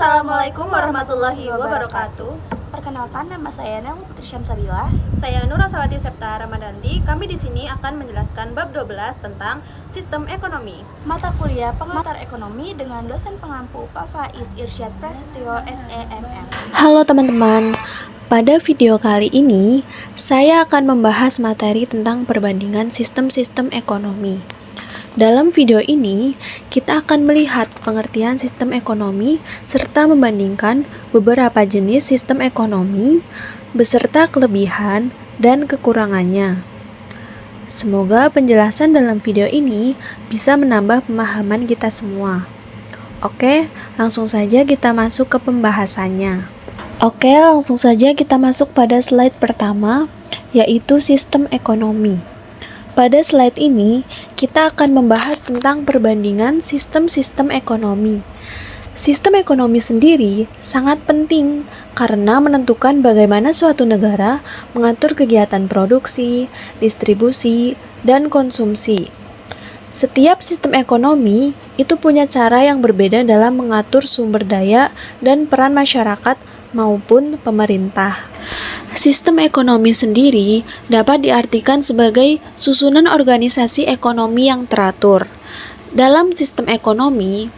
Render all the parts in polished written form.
Assalamualaikum warahmatullahi wabarakatuh. Perkenalkan, nama saya Nel Putri Syamsabila. Saya Nurasawati Septa Ramadanti. Kami di sini akan menjelaskan bab 12 tentang sistem ekonomi. Mata kuliah pengantar ekonomi dengan dosen pengampu Pak Faiz Irsyad Prasetyo SEMM. Halo teman-teman, pada video kali ini saya akan membahas materi tentang perbandingan sistem-sistem ekonomi. Dalam video ini, kita akan melihat pengertian sistem ekonomi serta membandingkan beberapa jenis sistem ekonomi beserta kelebihan dan kekurangannya. Semoga penjelasan dalam video ini bisa menambah pemahaman kita semua. Oke, langsung saja kita masuk ke pembahasannya. Langsung saja kita masuk pada slide pertama, yaitu sistem ekonomi. Pada slide ini, kita akan membahas tentang perbandingan sistem-sistem ekonomi. Sistem ekonomi sendiri sangat penting karena menentukan bagaimana suatu negara mengatur kegiatan produksi, distribusi, dan konsumsi. Setiap sistem ekonomi itu punya cara yang berbeda dalam mengatur sumber daya dan peran masyarakat maupun pemerintah. Sistem ekonomi sendiri dapat diartikan sebagai susunan organisasi ekonomi yang teratur. Dalam sistem ekonomi,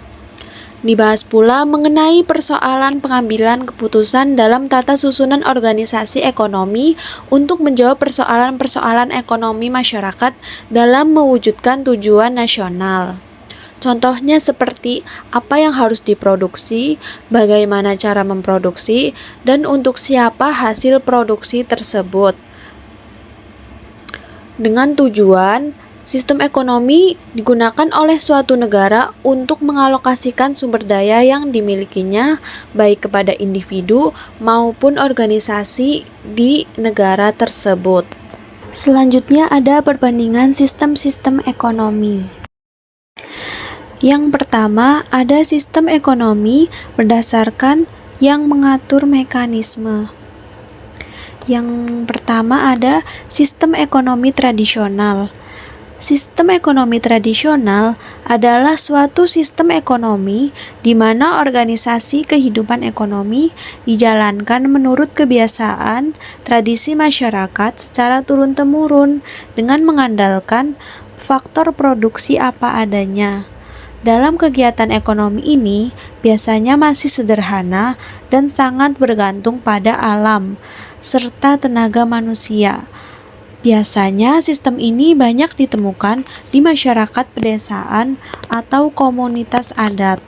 dibahas pula mengenai persoalan pengambilan keputusan dalam tata susunan organisasi ekonomi untuk menjawab persoalan-persoalan ekonomi masyarakat dalam mewujudkan tujuan nasional. Contohnya seperti apa yang harus diproduksi, bagaimana cara memproduksi, dan untuk siapa hasil produksi tersebut. Dengan tujuan, sistem ekonomi digunakan oleh suatu negara untuk mengalokasikan sumber daya yang dimilikinya, baik kepada individu maupun organisasi di negara tersebut. Selanjutnya ada perbandingan sistem-sistem ekonomi. Yang pertama, ada sistem ekonomi berdasarkan yang mengatur mekanisme. Yang pertama ada sistem ekonomi tradisional. Sistem ekonomi tradisional adalah suatu sistem ekonomi di mana organisasi kehidupan ekonomi dijalankan menurut kebiasaan tradisi masyarakat secara turun-temurun dengan mengandalkan faktor produksi apa adanya. Dalam kegiatan ekonomi ini biasanya masih sederhana dan sangat bergantung pada alam serta tenaga manusia. Biasanya sistem ini banyak ditemukan di masyarakat pedesaan atau komunitas adat.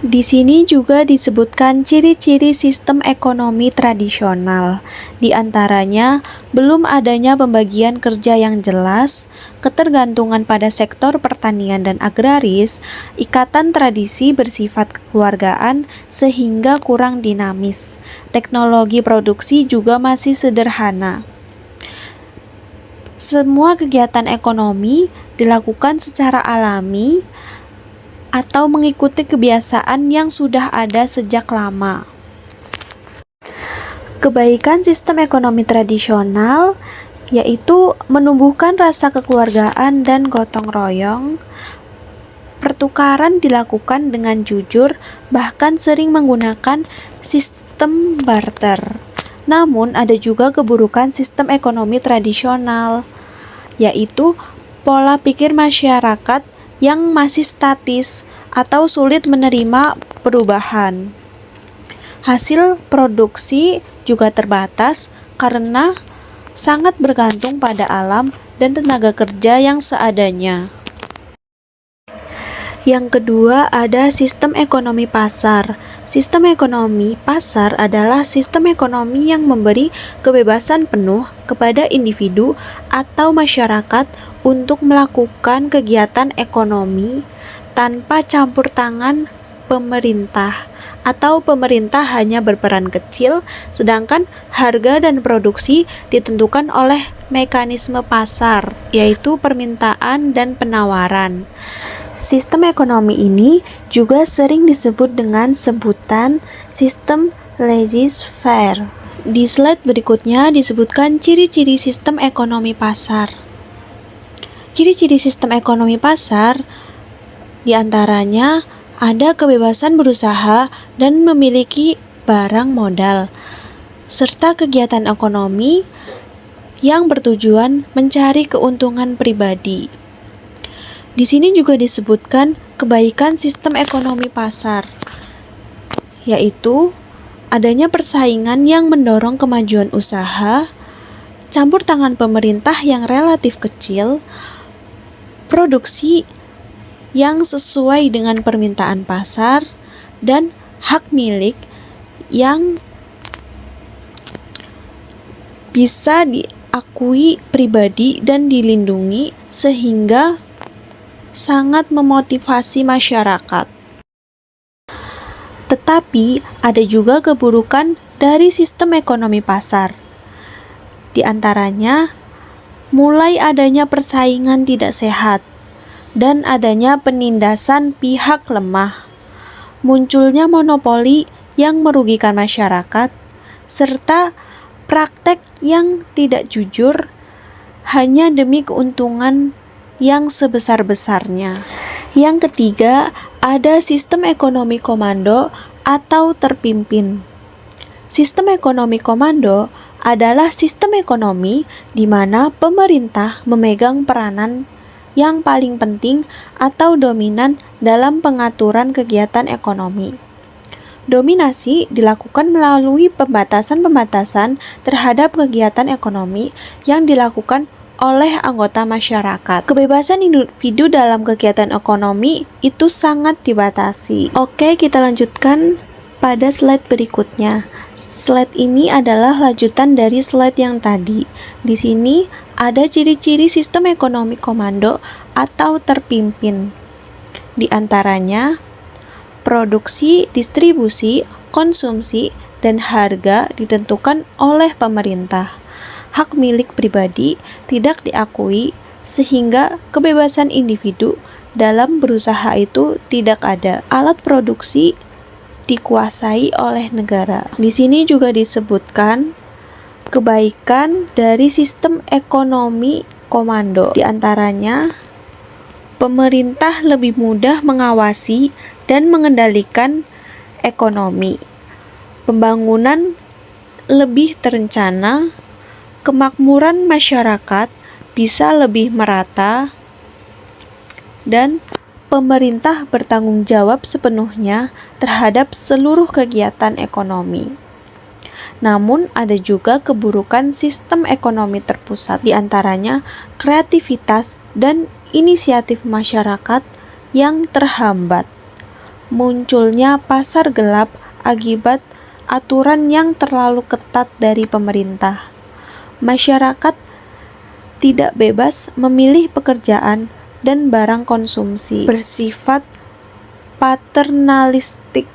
Di sini juga disebutkan ciri-ciri sistem ekonomi tradisional. Di antaranya, belum adanya pembagian kerja yang jelas, ketergantungan pada sektor pertanian dan agraris, ikatan tradisi bersifat kekeluargaan sehingga kurang dinamis. Teknologi produksi juga masih sederhana. Semua kegiatan ekonomi dilakukan secara alami atau mengikuti kebiasaan yang sudah ada sejak lama. Kebaikan sistem ekonomi tradisional yaitu menumbuhkan rasa kekeluargaan dan gotong royong. Pertukaran dilakukan dengan jujur, bahkan sering menggunakan sistem barter. Namun ada juga keburukan sistem ekonomi tradisional, yaitu pola pikir masyarakat yang masih statis atau sulit menerima perubahan. Hasil produksi juga terbatas karena sangat bergantung pada alam dan tenaga kerja yang seadanya. Yang kedua ada sistem ekonomi pasar. Sistem ekonomi pasar adalah sistem ekonomi yang memberi kebebasan penuh kepada individu atau masyarakat untuk melakukan kegiatan ekonomi tanpa campur tangan pemerintah, atau pemerintah hanya berperan kecil, sedangkan harga dan produksi ditentukan oleh mekanisme pasar, yaitu permintaan dan penawaran. Sistem ekonomi ini juga sering disebut dengan sebutan sistem laissez-faire. Di slide berikutnya disebutkan ciri-ciri sistem ekonomi pasar. Ciri-ciri sistem ekonomi pasar diantaranya ada kebebasan berusaha dan memiliki barang modal, serta kegiatan ekonomi yang bertujuan mencari keuntungan pribadi. Di sini juga disebutkan kebaikan sistem ekonomi pasar, yaitu adanya persaingan yang mendorong kemajuan usaha, campur tangan pemerintah yang relatif kecil, produksi yang sesuai dengan permintaan pasar, dan hak milik yang bisa diakui pribadi dan dilindungi sehingga sangat memotivasi masyarakat. Tetapi ada juga keburukan dari sistem ekonomi pasar. Di antaranya, mulai adanya persaingan tidak sehat dan adanya penindasan pihak lemah, munculnya monopoli yang merugikan masyarakat, serta praktek yang tidak jujur hanya demi keuntungan yang sebesar-besarnya. Yang ketiga, ada sistem ekonomi komando atau terpimpin. Sistem ekonomi komando adalah sistem ekonomi di mana pemerintah memegang peranan yang paling penting atau dominan dalam pengaturan kegiatan ekonomi. Dominasi dilakukan melalui pembatasan-pembatasan terhadap kegiatan ekonomi yang dilakukan oleh anggota masyarakat. Kebebasan individu dalam kegiatan ekonomi itu sangat dibatasi. Oke, kita lanjutkan pada slide berikutnya. Slide ini adalah lanjutan dari slide yang tadi. Di sini ada ciri-ciri sistem ekonomi komando atau terpimpin. Di antaranya, produksi, distribusi, konsumsi, dan harga ditentukan oleh pemerintah. Hak milik pribadi tidak diakui sehingga kebebasan individu dalam berusaha itu tidak ada. Alat produksi dikuasai oleh negara. Di sini juga disebutkan kebaikan dari sistem ekonomi komando. Di antaranya, pemerintah lebih mudah mengawasi dan mengendalikan ekonomi. Pembangunan lebih terencana, kemakmuran masyarakat bisa lebih merata, dan pemerintah bertanggung jawab sepenuhnya terhadap seluruh kegiatan ekonomi. Namun ada juga keburukan sistem ekonomi terpusat, di antaranya kreativitas dan inisiatif masyarakat yang terhambat. Munculnya pasar gelap akibat aturan yang terlalu ketat dari pemerintah. Masyarakat tidak bebas memilih pekerjaan dan barang konsumsi, bersifat paternalistik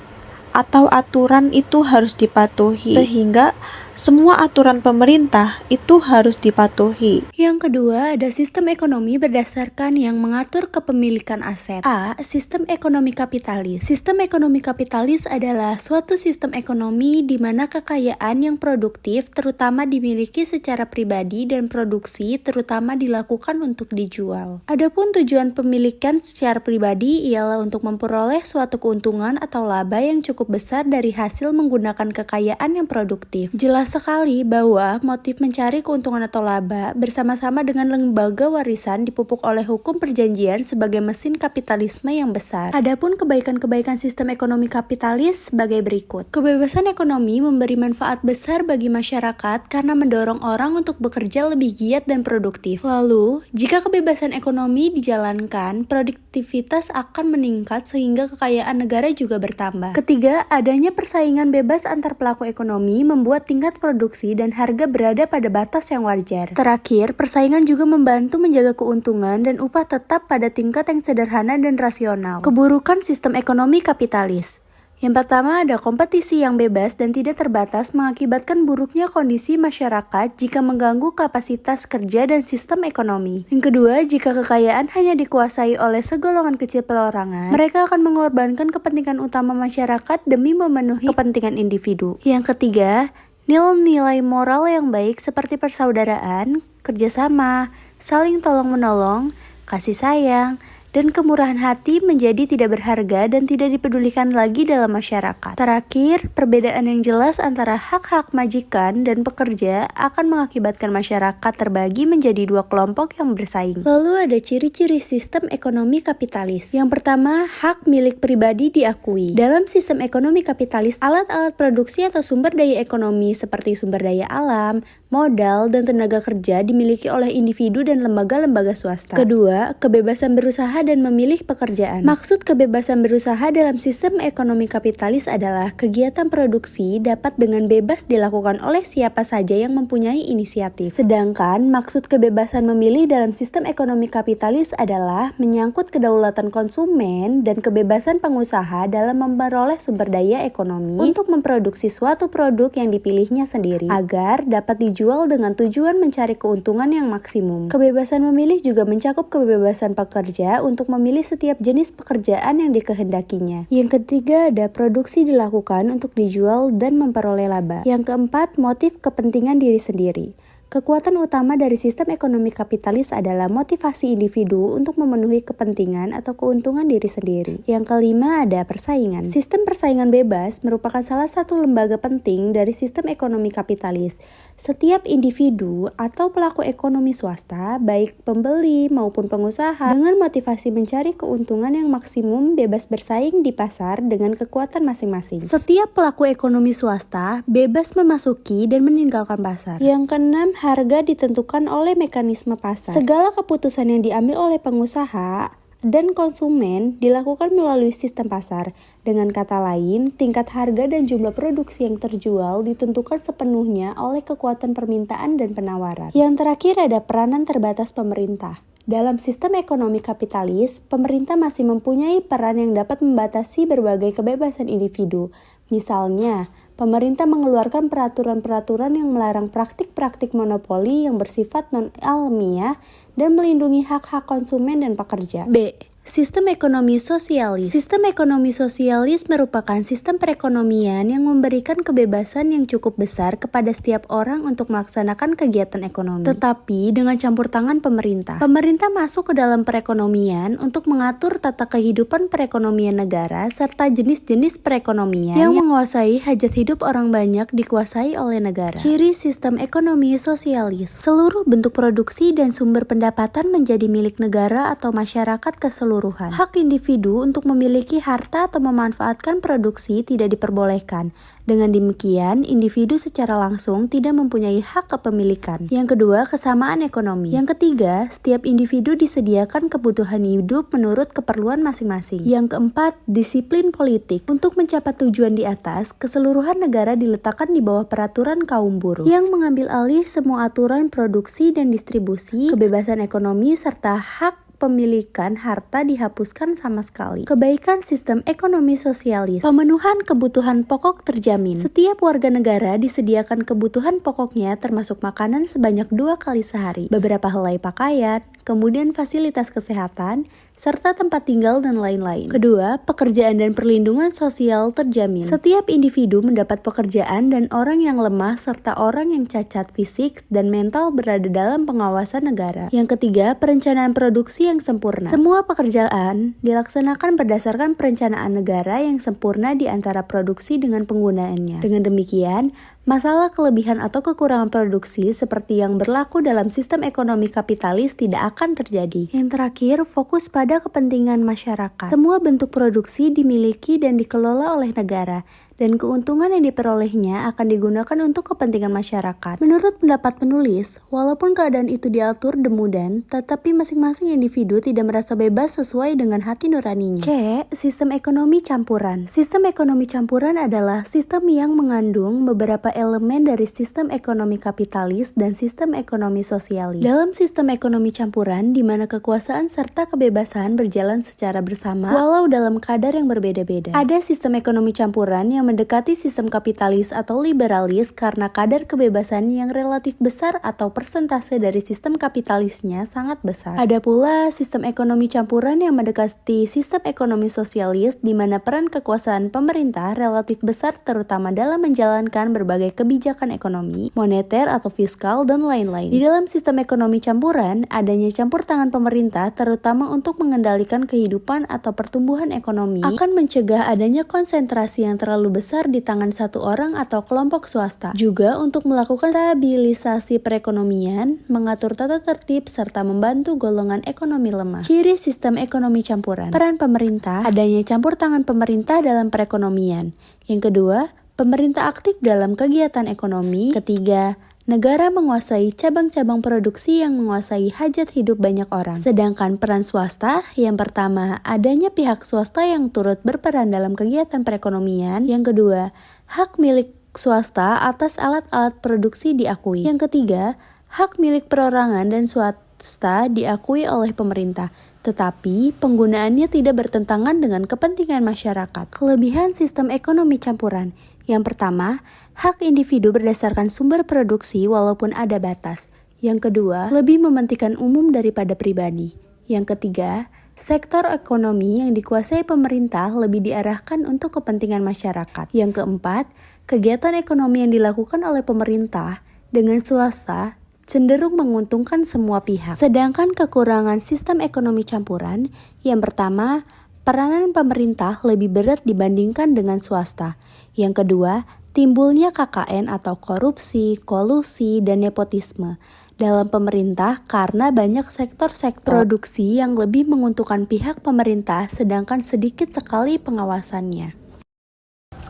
atau aturan itu harus dipatuhi, sehingga semua aturan pemerintah itu harus dipatuhi. Yang kedua, ada sistem ekonomi berdasarkan yang mengatur kepemilikan aset. A. Sistem ekonomi kapitalis. Sistem ekonomi kapitalis adalah suatu sistem ekonomi di mana kekayaan yang produktif terutama dimiliki secara pribadi dan produksi terutama dilakukan untuk dijual. Adapun tujuan pemilikan secara pribadi ialah untuk memperoleh suatu keuntungan atau laba yang cukup besar dari hasil menggunakan kekayaan yang produktif. Jelas sekali bahwa motif mencari keuntungan atau laba bersama-sama dengan lembaga warisan dipupuk oleh hukum perjanjian sebagai mesin kapitalisme yang besar. Adapun kebaikan-kebaikan sistem ekonomi kapitalis sebagai berikut. Kebebasan ekonomi memberi manfaat besar bagi masyarakat karena mendorong orang untuk bekerja lebih giat dan produktif. Lalu, jika kebebasan ekonomi dijalankan, produktivitas akan meningkat sehingga kekayaan negara juga bertambah. Ketiga, adanya persaingan bebas antar pelaku ekonomi membuat tingkat produksi dan harga berada pada batas yang wajar. Terakhir, persaingan juga membantu menjaga keuntungan dan upah tetap pada tingkat yang sederhana dan rasional. Keburukan sistem ekonomi kapitalis. Yang pertama, ada kompetisi yang bebas dan tidak terbatas mengakibatkan buruknya kondisi masyarakat jika mengganggu kapasitas kerja dan sistem ekonomi. Yang kedua, jika kekayaan hanya dikuasai oleh segolongan kecil perorangan, mereka akan mengorbankan kepentingan utama masyarakat demi memenuhi kepentingan individu. Yang ketiga, nilai-nilai moral yang baik seperti persaudaraan, kerjasama, saling tolong-menolong, kasih sayang, dan kemurahan hati menjadi tidak berharga dan tidak dipedulikan lagi dalam masyarakat. Terakhir, perbedaan yang jelas antara hak-hak majikan dan pekerja akan mengakibatkan masyarakat terbagi menjadi dua kelompok yang bersaing. Lalu ada ciri-ciri sistem ekonomi kapitalis. Yang pertama, hak milik pribadi diakui. Dalam sistem ekonomi kapitalis, alat-alat produksi atau sumber daya ekonomi seperti sumber daya alam, modal, dan tenaga kerja dimiliki oleh individu dan lembaga-lembaga swasta. Kedua, kebebasan berusaha dan memilih pekerjaan. Maksud kebebasan berusaha dalam sistem ekonomi kapitalis adalah kegiatan produksi dapat dengan bebas dilakukan oleh siapa saja yang mempunyai inisiatif. Sedangkan maksud kebebasan memilih dalam sistem ekonomi kapitalis adalah menyangkut kedaulatan konsumen dan kebebasan pengusaha dalam memperoleh sumber daya ekonomi untuk memproduksi suatu produk yang dipilihnya sendiri agar dapat dijual dengan tujuan mencari keuntungan yang maksimum. Kebebasan memilih juga mencakup kebebasan pekerja untuk memilih setiap jenis pekerjaan yang dikehendakinya. Yang ketiga ada produksi dilakukan untuk dijual dan memperoleh laba. Yang keempat, motif kepentingan diri sendiri. Kekuatan utama dari sistem ekonomi kapitalis adalah motivasi individu untuk memenuhi kepentingan atau keuntungan diri sendiri. Yang kelima ada persaingan. Sistem persaingan bebas merupakan salah satu lembaga penting dari sistem ekonomi kapitalis. Setiap individu atau pelaku ekonomi swasta, baik pembeli maupun pengusaha, dengan motivasi mencari keuntungan yang maksimum bebas bersaing di pasar dengan kekuatan masing-masing. Setiap pelaku ekonomi swasta bebas memasuki dan meninggalkan pasar. Yang keenam, harga ditentukan oleh mekanisme pasar. Segala keputusan yang diambil oleh pengusaha dan konsumen dilakukan melalui sistem pasar. Dengan kata lain, tingkat harga dan jumlah produksi yang terjual ditentukan sepenuhnya oleh kekuatan permintaan dan penawaran. Yang terakhir ada peranan terbatas pemerintah. Dalam sistem ekonomi kapitalis, pemerintah masih mempunyai peran yang dapat membatasi berbagai kebebasan individu. Misalnya, pemerintah mengeluarkan peraturan-peraturan yang melarang praktik-praktik monopoli yang bersifat non-alamiah dan melindungi hak-hak konsumen dan pekerja. B. Sistem ekonomi sosialis. Sistem ekonomi sosialis merupakan sistem perekonomian yang memberikan kebebasan yang cukup besar kepada setiap orang untuk melaksanakan kegiatan ekonomi, tetapi dengan campur tangan pemerintah. Pemerintah masuk ke dalam perekonomian untuk mengatur tata kehidupan perekonomian negara serta jenis-jenis perekonomian yang menguasai hajat hidup orang banyak dikuasai oleh negara. Ciri sistem ekonomi sosialis. Seluruh bentuk produksi dan sumber pendapatan menjadi milik negara atau masyarakat keseluruhan. Hak individu untuk memiliki harta atau memanfaatkan produksi tidak diperbolehkan. Dengan demikian, individu secara langsung tidak mempunyai hak kepemilikan. Yang kedua, kesamaan ekonomi. Yang ketiga, setiap individu disediakan kebutuhan hidup menurut keperluan masing-masing. Yang keempat, disiplin politik. Untuk mencapai tujuan di atas, keseluruhan negara diletakkan di bawah peraturan kaum buruh yang mengambil alih semua aturan produksi dan distribusi, kebebasan ekonomi, serta hak pemilikan harta dihapuskan sama sekali. Kebaikan sistem ekonomi sosialis. Pemenuhan kebutuhan pokok terjamin. Setiap warga negara disediakan kebutuhan pokoknya termasuk makanan sebanyak 2 kali sehari, beberapa helai pakaian, kemudian fasilitas kesehatan, serta tempat tinggal dan lain-lain. Kedua, pekerjaan dan perlindungan sosial terjamin. Setiap individu mendapat pekerjaan dan orang yang lemah serta orang yang cacat fisik dan mental berada dalam pengawasan negara. Yang ketiga, perencanaan produksi yang sempurna. Semua pekerjaan dilaksanakan berdasarkan perencanaan negara yang sempurna di antara produksi dengan penggunaannya. Dengan demikian, masalah kelebihan atau kekurangan produksi seperti yang berlaku dalam sistem ekonomi kapitalis tidak akan terjadi. Yang terakhir, fokus pada kepentingan masyarakat. Semua bentuk produksi dimiliki dan dikelola oleh negara, dan keuntungan yang diperolehnya akan digunakan untuk kepentingan masyarakat. Menurut pendapat penulis, walaupun keadaan itu diatur demudan, tetapi masing-masing individu tidak merasa bebas sesuai dengan hati nuraninya. C. Sistem ekonomi campuran. Sistem ekonomi campuran adalah sistem yang mengandung beberapa elemen dari sistem ekonomi kapitalis dan sistem ekonomi sosialis. Dalam sistem ekonomi campuran, di mana kekuasaan serta kebebasan berjalan secara bersama, walau dalam kadar yang berbeda-beda. Ada sistem ekonomi campuran yang mendekati sistem kapitalis atau liberalis karena kadar kebebasan yang relatif besar atau persentase dari sistem kapitalisnya sangat besar. Ada pula sistem ekonomi campuran yang mendekati sistem ekonomi sosialis di mana peran kekuasaan pemerintah relatif besar terutama dalam menjalankan berbagai kebijakan ekonomi, moneter atau fiskal dan lain-lain. Di dalam sistem ekonomi campuran, adanya campur tangan pemerintah terutama untuk mengendalikan kehidupan atau pertumbuhan ekonomi akan mencegah adanya konsentrasi yang terlalu besar di tangan satu orang atau kelompok swasta. Juga untuk melakukan stabilisasi perekonomian, mengatur tata tertib, serta membantu golongan ekonomi lemah. Ciri sistem ekonomi campuran. Peran pemerintah, adanya campur tangan pemerintah dalam perekonomian. Yang kedua, pemerintah aktif dalam kegiatan ekonomi. Ketiga, negara menguasai cabang-cabang produksi yang menguasai hajat hidup banyak orang. Sedangkan peran swasta, yang pertama, adanya pihak swasta yang turut berperan dalam kegiatan perekonomian. Yang kedua, hak milik swasta atas alat-alat produksi diakui. Yang ketiga, hak milik perorangan dan swasta diakui oleh pemerintah, tetapi penggunaannya tidak bertentangan dengan kepentingan masyarakat. Kelebihan sistem ekonomi campuran. Yang pertama, hak individu berdasarkan sumber produksi walaupun ada batas. Yang kedua, lebih mementingkan umum daripada pribadi. Yang ketiga, sektor ekonomi yang dikuasai pemerintah lebih diarahkan untuk kepentingan masyarakat. Yang keempat, kegiatan ekonomi yang dilakukan oleh pemerintah dengan swasta cenderung menguntungkan semua pihak. Sedangkan kekurangan sistem ekonomi campuran, yang pertama, peranan pemerintah lebih berat dibandingkan dengan swasta. Yang kedua, timbulnya KKN atau korupsi, kolusi, dan nepotisme dalam pemerintah karena banyak sektor-sektor produksi yang lebih menguntungkan pihak pemerintah sedangkan sedikit sekali pengawasannya.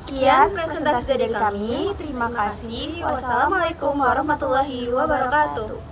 Sekian presentasi dari kami. Terima kasih. Wassalamualaikum warahmatullahi wabarakatuh.